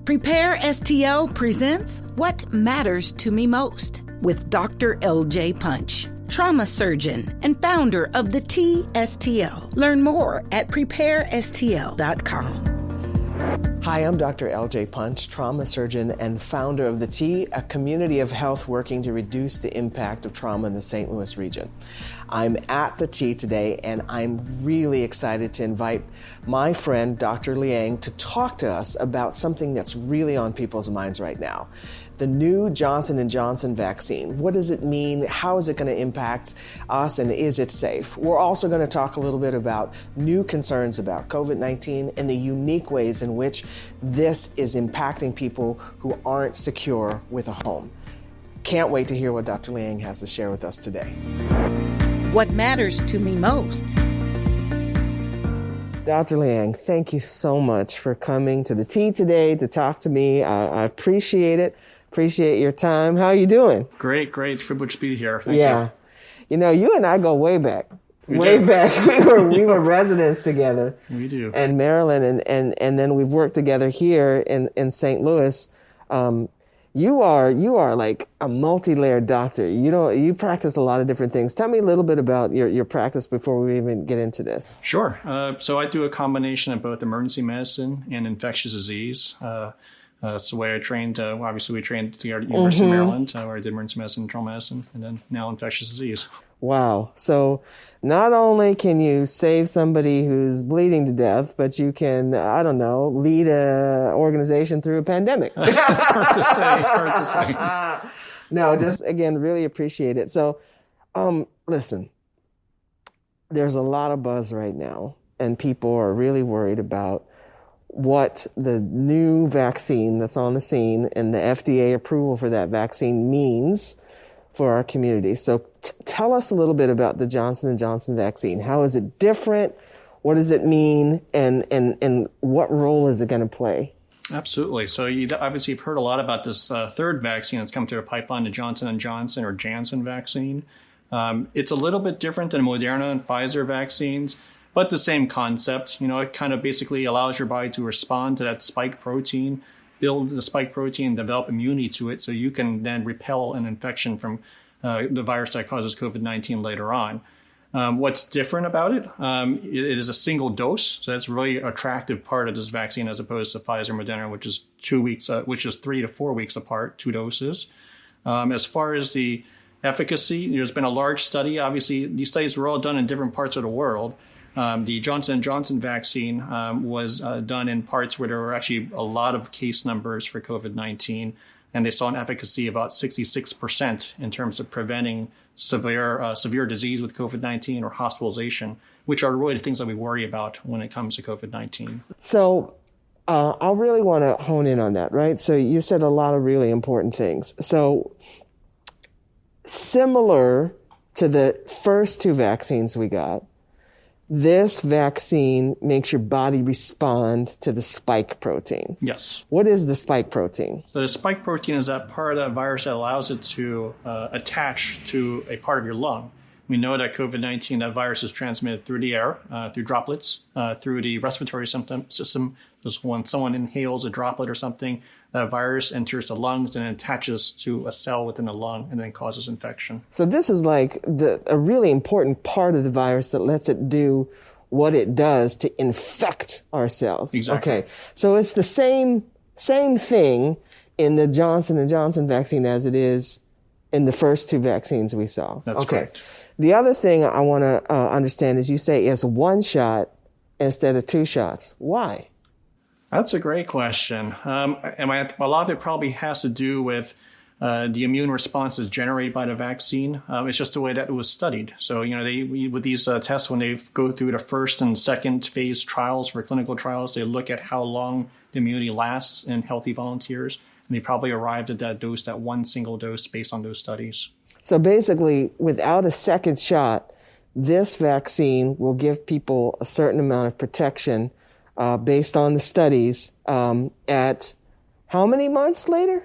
Prepare STL presents What Matters to Me Most with Dr. LJ Punch, trauma surgeon and founder of the TSTL. Learn more at preparestl.com. Hi, I'm Dr. LJ Punch, trauma surgeon and founder of the T, a community of health working to reduce the impact of trauma in the St. Louis region. I'm at the T today, and I'm really excited to invite my friend, Dr. Liang, to talk to us about something that's really on people's minds right now. The new Johnson & Johnson vaccine. What does it mean? How is it going to impact us, and is it safe? We're also going to talk a little bit about new concerns about COVID-19 and the unique ways in which this is impacting people who aren't secure with a home. Can't wait to hear what Dr. Liang has to share with us today. What matters to me most? Dr. Liang, thank you so much for coming to the T today to talk to me. I appreciate it. Appreciate your time. How are you doing? Great. It's a privilege to be here. Thank you. You know, you and I go way back. We were residents together. We do. In Maryland, and then we've worked together here in St. Louis. You are like a multi-layered doctor. You practice a lot of different things. Tell me a little bit about your practice before we even get into this. Sure. So I do a combination of both emergency medicine and infectious disease. That's the way I trained. Obviously, we trained together at the University of Maryland, where I did emergency medicine and trauma medicine, and then now infectious disease. Wow. So not only can you save somebody who's bleeding to death, but you can, lead an organization through a pandemic. It's hard to say. No, just, again, really appreciate it. So, listen, there's a lot of buzz right now, and people are really worried about what the new vaccine that's on the scene and the FDA approval for that vaccine means for our community. So tell us a little bit about the Johnson & Johnson vaccine. How is it different? What does it mean? And what role is it going to play? Absolutely. So you obviously have heard a lot about this third vaccine that's come through a pipeline, the Johnson & Johnson or Janssen vaccine. It's a little bit different than Moderna and Pfizer vaccines, but the same concept. It kind of basically allows your body to respond to that spike protein, build the spike protein, develop immunity to it, so you can then repel an infection from the virus that causes COVID-19 later on. What's different about it? It is a single dose, so that's really an attractive part of this vaccine as opposed to Pfizer and Moderna, which is 2 weeks, which is 3 to 4 weeks apart, 2 doses. As far as the efficacy, there's been a large study. Obviously, these studies were all done in different parts of the world. The Johnson & Johnson vaccine was done in parts where there were actually a lot of case numbers for COVID-19, and they saw an efficacy of about 66% in terms of preventing severe disease with COVID-19 or hospitalization, which are really the things that we worry about when it comes to COVID-19. So I really want to hone in on that, right? So you said a lot of really important things. So similar to the first two vaccines we got, this vaccine makes your body respond to the spike protein. Yes. What is the spike protein? So the spike protein is that part of that virus that allows it to attach to a part of your lung. We know that COVID-19, that virus is transmitted through the air, through droplets, through the respiratory system. Just when someone inhales a droplet or something, that virus enters the lungs and attaches to a cell within the lung and then causes infection. So this is like a really important part of the virus that lets it do what it does to infect our cells. Exactly. Okay. So it's the same thing in the Johnson & Johnson vaccine as it is in the first two vaccines we saw. That's correct. The other thing I want to understand is you say it's one shot instead of two shots. Why? That's a great question. A lot of it probably has to do with the immune responses generated by the vaccine. It's just the way that it was studied. So, with these tests, when they go through the first and second phase trials for clinical trials, they look at how long the immunity lasts in healthy volunteers. And they probably arrived at that dose, that one single dose based on those studies. So basically, without a second shot, this vaccine will give people a certain amount of protection based on the studies at how many months later?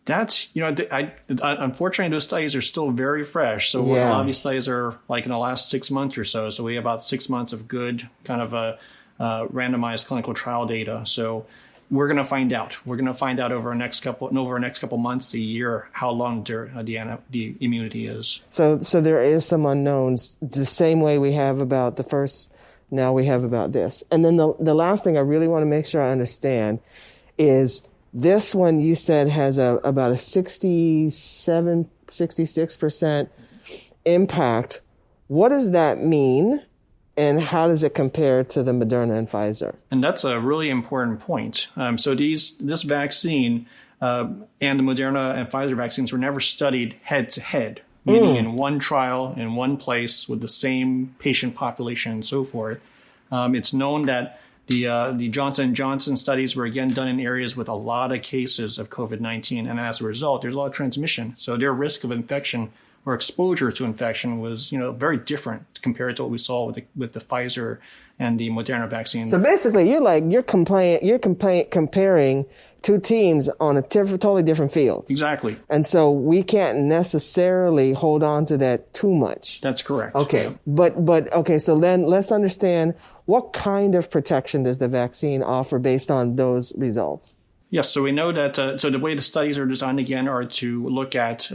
That's, unfortunately, those studies are still very fresh. So a lot of these studies are like in the last 6 months or so. So we have about 6 months of good kind of randomized clinical trial data. So we're going to find out. We're going to find out over the next couple months, a year, how long the immunity is. So there is some unknowns, the same way we have about the first, now we have about this. And then the last thing I really want to make sure I understand is this one you said has about a 66% impact. What does that mean? And how does it compare to the Moderna and Pfizer? And that's a really important point. So this vaccine and the Moderna and Pfizer vaccines were never studied head-to-head, meaning in one trial, in one place, with the same patient population and so forth. It's known that the Johnson & Johnson studies were, again, done in areas with a lot of cases of COVID-19. And as a result, there's a lot of transmission. So their risk of infection or exposure to infection was, very different compared to what we saw with the Pfizer and the Moderna vaccine. So basically, you're comparing two teams on a totally different field. Exactly. And so we can't necessarily hold on to that too much. That's correct. Okay. Yeah. But okay, so then let's understand, what kind of protection does the vaccine offer based on those results? Yes, so we know that, so the way the studies are designed, again, are to look at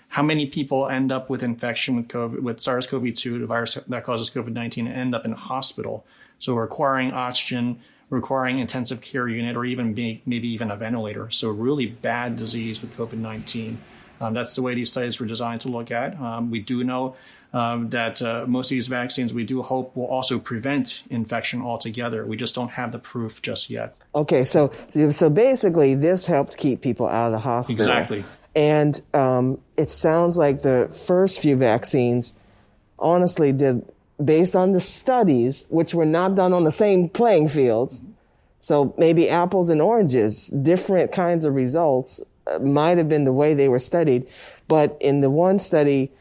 how many people end up with infection with SARS-CoV-2, the virus that causes COVID-19, and end up in a hospital. So requiring oxygen, requiring intensive care unit, or even maybe even a ventilator. So really bad disease with COVID-19. That's the way these studies were designed to look at. We do know that most of these vaccines, we do hope, will also prevent infection altogether. We just don't have the proof just yet. Okay, so basically this helped keep people out of the hospital. Exactly. And it sounds like the first few vaccines honestly did, based on the studies, which were not done on the same playing fields, so maybe apples and oranges, different kinds of results might have been the way they were studied. But in the one study,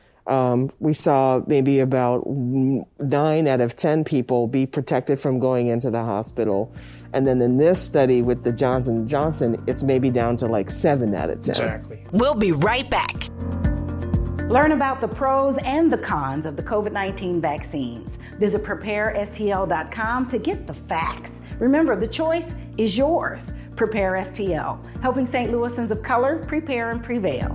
we saw maybe about 9 out of 10 people be protected from going into the hospital. And then in this study with the Johnson & Johnson, it's maybe down to like 7 out of 10. Exactly. We'll be right back. Learn about the pros and the cons of the COVID-19 vaccines. Visit preparestl.com to get the facts. Remember, the choice is yours. Prepare STL, helping St. Louisans of color prepare and prevail.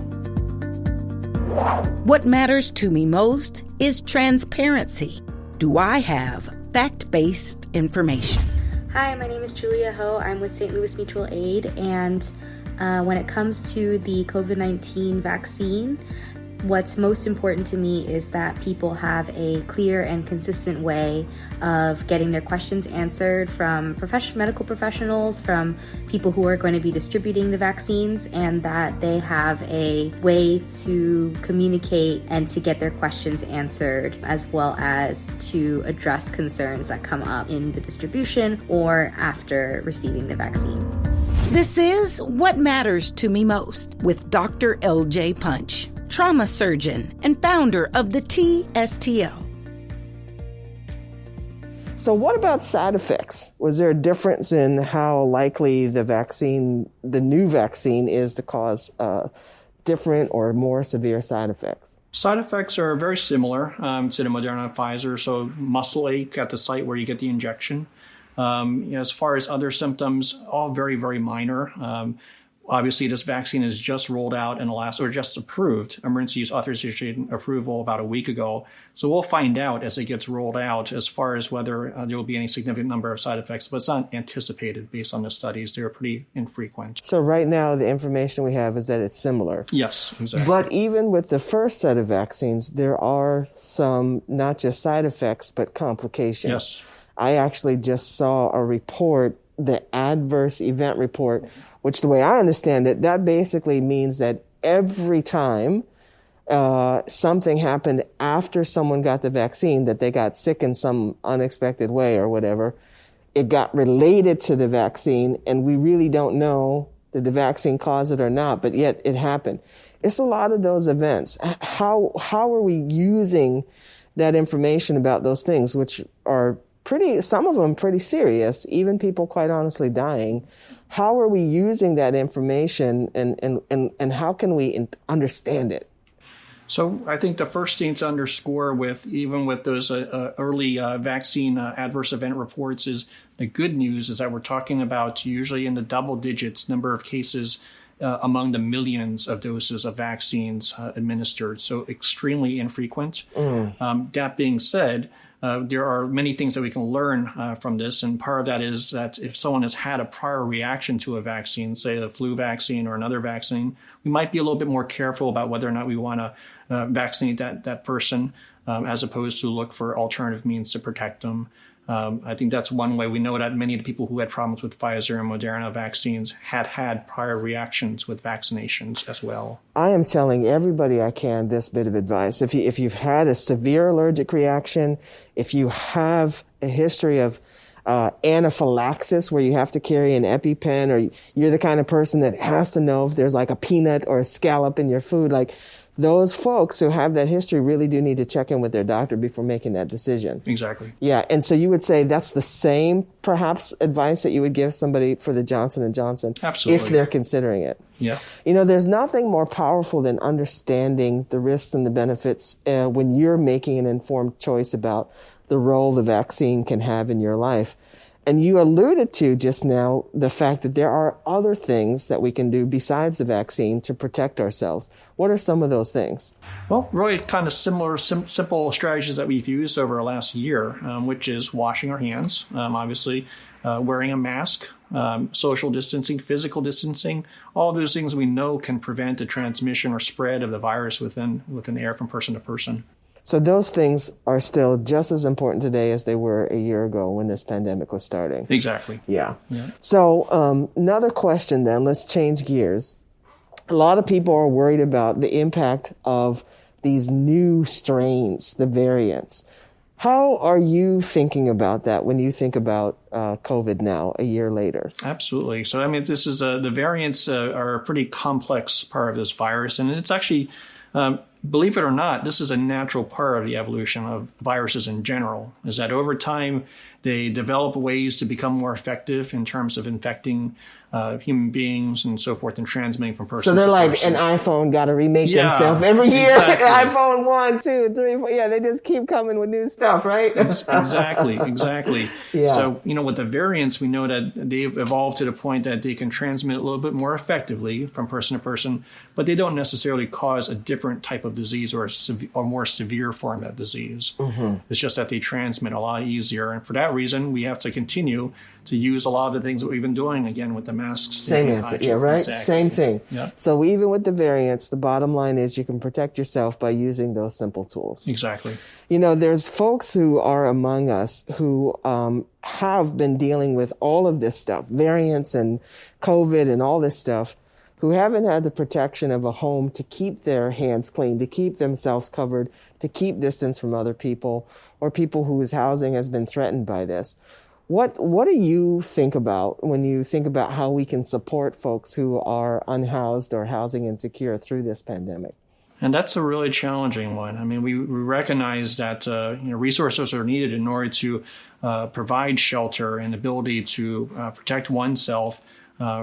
What matters to me most is transparency. Do I have fact-based information? Hi, my name is Julia Ho. I'm with St. Louis Mutual Aid, and when it comes to the COVID-19 vaccine, what's most important to me is that people have a clear and consistent way of getting their questions answered from medical professionals, from people who are going to be distributing the vaccines, and that they have a way to communicate and to get their questions answered, as well as to address concerns that come up in the distribution or after receiving the vaccine. This is What Matters to Me Most with Dr. L.J. Punch, trauma surgeon and founder of the TSTL. So what about side effects? Was there a difference in how likely the new vaccine is to cause different or more severe side effects? Side effects are very similar to the Moderna and Pfizer. So muscle ache at the site where you get the injection. As far as other symptoms, all very, very minor. Obviously, this vaccine is just rolled out just approved, emergency use authorization approval about a week ago. So we'll find out as it gets rolled out as far as whether there will be any significant number of side effects, but it's not anticipated based on the studies. They're pretty infrequent. So right now, the information we have is that it's similar. Yes, exactly. But even with the first set of vaccines, there are some, not just side effects, but complications. Yes. I actually just saw a report, the adverse event report, which the way I understand it, that basically means that every time something happened after someone got the vaccine, that they got sick in some unexpected way or whatever, it got related to the vaccine, and we really don't know did the vaccine cause it or not, but yet it happened. It's a lot of those events. How are we using that information about those things, which are some of them pretty serious, even people quite honestly dying? How are we using that information, and how can we understand it? So I think the first thing to underscore even with those early vaccine adverse event reports is the good news is that we're talking about usually in the double digits number of cases among the millions of doses of vaccines administered. So extremely infrequent. That being said, there are many things that we can learn from this. And part of that is that if someone has had a prior reaction to a vaccine, say the flu vaccine or another vaccine, we might be a little bit more careful about whether or not we want to vaccinate that person as opposed to look for alternative means to protect them. I think that's one way. We know that many of the people who had problems with Pfizer and Moderna vaccines had prior reactions with vaccinations as well. I am telling everybody I can this bit of advice. If you've had a severe allergic reaction, if you have a history of anaphylaxis where you have to carry an EpiPen, or you're the kind of person that has to know if there's like a peanut or a scallop in your food, like those folks who have that history really do need to check in with their doctor before making that decision. Exactly. Yeah, and so you would say that's the same, perhaps, advice that you would give somebody for the Johnson & Johnson. Absolutely. If they're considering it. Yeah. You know, there's nothing more powerful than understanding the risks and the benefits when you're making an informed choice about the role the vaccine can have in your life. And you alluded to just now the fact that there are other things that we can do besides the vaccine to protect ourselves. What are some of those things? Well, really kind of similar, simple strategies that we've used over the last year, which is washing our hands, obviously, wearing a mask, social distancing, physical distancing. All of those things we know can prevent the transmission or spread of the virus within the air from person to person. So those things are still just as important today as they were a year ago when this pandemic was starting. Exactly. Yeah. So another question then, let's change gears. A lot of people are worried about the impact of these new strains, the variants. How are you thinking about that when you think about COVID now, a year later? Absolutely. So, I mean, this is the variants are a pretty complex part of this virus, and it's actually believe it or not, this is a natural part of the evolution of viruses in general, is that over time they develop ways to become more effective in terms of infecting human beings and so forth and transmitting from person to person. So they're like an iPhone got to remake themselves every year. Exactly. iPhone 1, 2, 3, 4. Yeah, they just keep coming with new stuff, right? Exactly. Yeah. So, with the variants, we know that they've evolved to the point that they can transmit a little bit more effectively from person to person, but they don't necessarily cause a different type of disease or a more severe form of disease. Mm-hmm. It's just that they transmit a lot easier. And for that reason, we have to continue to use a lot of the things that we've been doing, again, with the masks. Same answer. Yeah, right? Exactly. Same thing. Yeah. So even with the variants, the bottom line is you can protect yourself by using those simple tools. Exactly. There's folks who are among us who have been dealing with all of this stuff, variants and COVID and all this stuff, who haven't had the protection of a home to keep their hands clean, to keep themselves covered, to keep distance from other people, or people whose housing has been threatened by this. What do you think about when you think about how we can support folks who are unhoused or housing insecure through this pandemic? And that's a really challenging one. I mean, we recognize that resources are needed in order to provide shelter and ability to protect oneself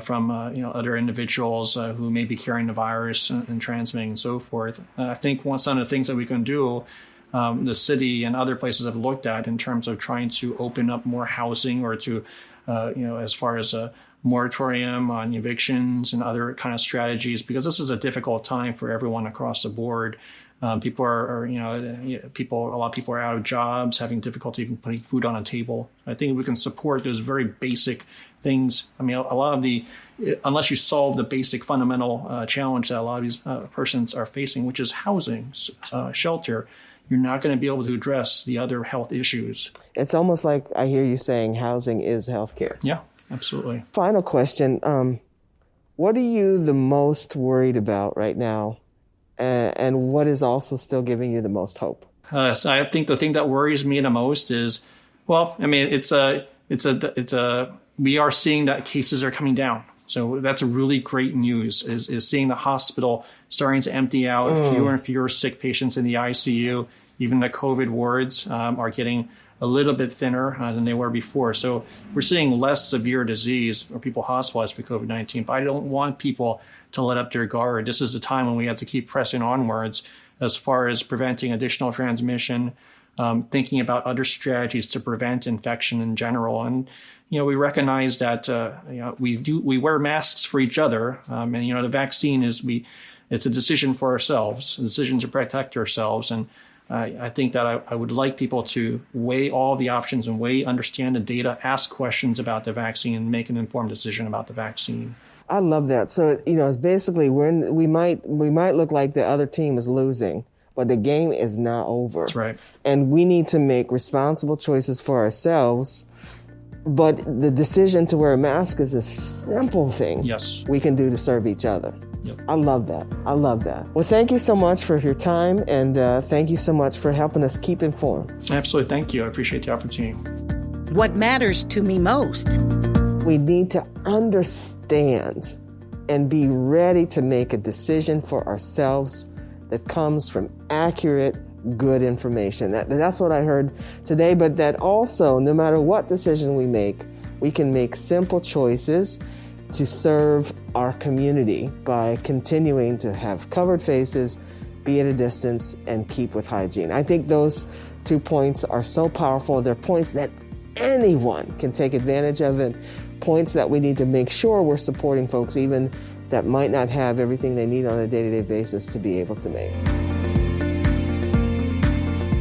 from other individuals who may be carrying the virus and transmitting and so forth. I think one of the things that we can do, the city and other places have looked at in terms of trying to open up more housing or to, as far as a moratorium on evictions and other kind of strategies, because this is a difficult time for everyone across the board. A lot of people are out of jobs, having difficulty even putting food on a table. I think we can support those very basic things. I mean, a lot of unless you solve the basic fundamental challenge that a lot of these persons are facing, which is housing, shelter, you're not going to be able to address the other health issues. It's almost like I hear you saying housing is healthcare. Yeah, absolutely. Final question. What are you the most worried about right now? And what is also still giving you the most hope? So I think the thing that worries me the most is, we are seeing that cases are coming down. So that's a really great news is seeing the hospital starting to empty out, fewer and fewer sick patients in the ICU. Even the COVID wards are getting a little bit thinner than they were before. So we're seeing less severe disease or people hospitalized for COVID-19. But I don't want people to let up their guard. This is the time when we have to keep pressing onwards as far as preventing additional transmission, thinking about other strategies to prevent infection in general. And, we recognize that, we wear masks for each other. And, the vaccine it's a decision for ourselves, a decision to protect ourselves. And I think that I would like people to weigh all the options and understand the data, ask questions about the vaccine, and make an informed decision about the vaccine. I love that. So, it's basically we might look like the other team is losing, but the game is not over. That's right. And we need to make responsible choices for ourselves. But the decision to wear a mask is a simple thing we can do to serve each other. Yep. I love that. Well, thank you so much for your time, and thank you so much for helping us keep informed. Absolutely. Thank you. I appreciate the opportunity. What matters to me most? We need to understand and be ready to make a decision for ourselves that comes from accurate, good information. That's what I heard today, but that also, no matter what decision we make, we can make simple choices to serve our community by continuing to have covered faces, be at a distance, and keep with hygiene. I think those 2 points are so powerful. They're points that anyone can take advantage of, and points that we need to make sure we're supporting folks even that might not have everything they need on a day-to-day basis to be able to make.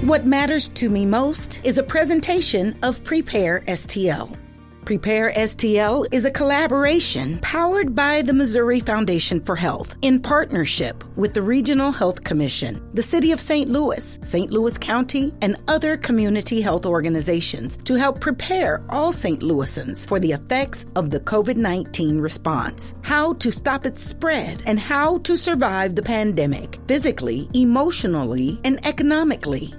What matters to me most is a presentation of Prepare STL. Prepare STL is a collaboration powered by the Missouri Foundation for Health in partnership with the Regional Health Commission, the City of St. Louis County, and other community health organizations to help prepare all St. Louisans for the effects of the COVID-19 response, how to stop its spread, and how to survive the pandemic physically, emotionally, and economically.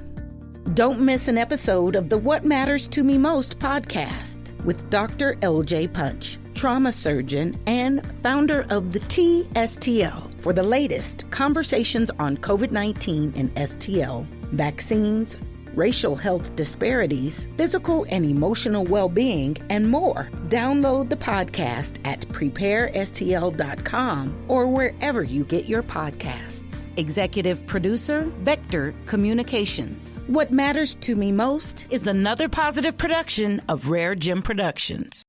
Don't miss an episode of the What Matters to Me Most podcast with Dr. LJ Punch, trauma surgeon and founder of the TSTL, for the latest conversations on COVID-19 and STL, vaccines, racial health disparities, physical and emotional well-being, and more. Download the podcast at preparestl.com or wherever you get your podcasts. Executive producer, Vector Communications. What Matters to Me Most is another positive production of Rare Gem Productions.